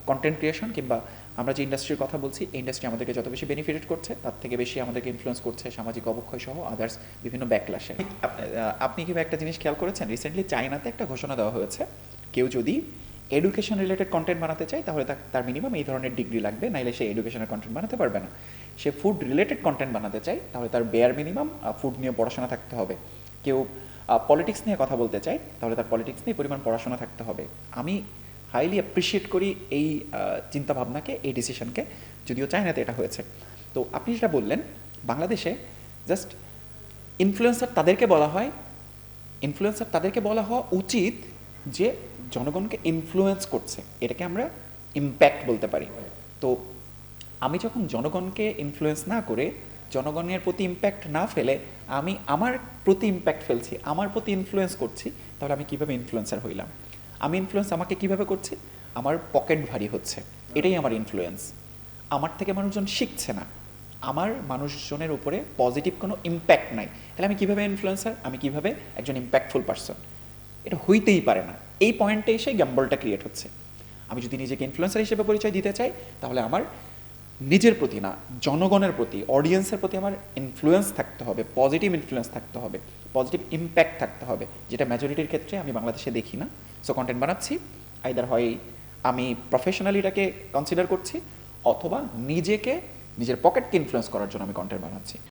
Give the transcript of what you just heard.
Content creation কিংবা আমরা যে ইন্ডাস্ট্রির কথা বলছি, এই ইন্ডাস্ট্রি আমাদেরকে যত বেশি বেনিফিটেড করছে, তার থেকে বেশি আমাদেরকে ইনফ্লুয়েন্স করছে সামাজিক অবক্ষয় সহ আদার্স বিভিন্ন ব্যাকল্যাশে। আপনি কিভাবে একটা জিনিস খেয়াল করেছেন, রিসেন্টলি চায়নাতে একটা ঘোষণা দেওয়া হয়েছে, কেউ যদি এডুকেশন রিলেটেড কন্টেন্ট বানাতে চায় তাহলে তার মিনিমাম এই ধরনের ডিগ্রি লাগবে, নাইলে সে এডুকেশনের কন্টেন্ট বানাতে পারবে না। সে ফুড রিলেটেড কন্টেন্ট বানাতে চায় তাহলে তার বেয়ার মিনিমাম ফুড নিয়ে পড়াশোনা থাকতে হবে। কেউ পলিটিক্স নিয়ে কথা বলতে চায় তাহলে তার পলিটিক্স নিয়ে পরিমাণ পড়াশোনা থাকতে হবে। আমি হাইলি অ্যাপ্রিসিয়েট করি এই চিন্তাভাবনাকে, এই ডিসিশনকে, যদিও চায়নাতে এটা হয়েছে। তো আপনি যেটা বললেন, বাংলাদেশে জাস্ট ইনফ্লুয়েন্সার তাদেরকে বলা হওয়া উচিত যে জনগণকে ইনফ্লুয়েন্স করছে, এটাকে আমরা ইম্প্যাক্ট বলতে পারি। তো আমি যখন জনগণকে ইনফ্লুয়েন্স না করে, জনগণের প্রতি ইম্প্যাক্ট না ফেলে আমি আমার প্রতি ইম্প্যাক্ট ফেলছি, আমার প্রতি ইনফ্লুয়েন্স করছি, তাহলে আমি কীভাবে ইনফ্লুয়েন্সার হইলাম? আমি ইনফ্লুয়েন্স আমাকে কীভাবে করছি? আমার পকেট ভারী হচ্ছে, এটাই আমার ইনফ্লুয়েন্স। আমার থেকে মানুষজন শিখছে না, আমার মানুষজনের উপরে পজিটিভ কোনো ইম্প্যাক্ট নাই, তাহলে আমি কীভাবে ইনফ্লুয়েন্সার? আমি কীভাবে একজন ইম্প্যাক্টফুল পারসন? এটা হইতেই পারে না। এই পয়েন্টে এসে গ্যাম্বলটা ক্রিয়েট হচ্ছে। আমি যদি নিজেকে ইনফ্লুয়েন্সার হিসেবে পরিচয় দিতে চাই, তাহলে আমার নিজের প্রতি না, জনগণের প্রতি, অডিয়েন্সের প্রতি আমার ইনফ্লুয়েন্স থাকতে হবে, পজিটিভ ইনফ্লুয়েন্স থাকতে হবে, পজিটিভ ইম্প্যাক্ট থাকতে হবে, যেটা মেজরিটির ক্ষেত্রে আমি বাংলাদেশে দেখি না। সো কন্টেন্ট বানাচ্ছি, আইদার হয় আমি প্রফেশনালি এটাকে কনসিডার করছি, অথবা নিজের পকেটকে ইনফ্লুয়েন্স করার জন্য আমি কন্টেন্ট বানাচ্ছি।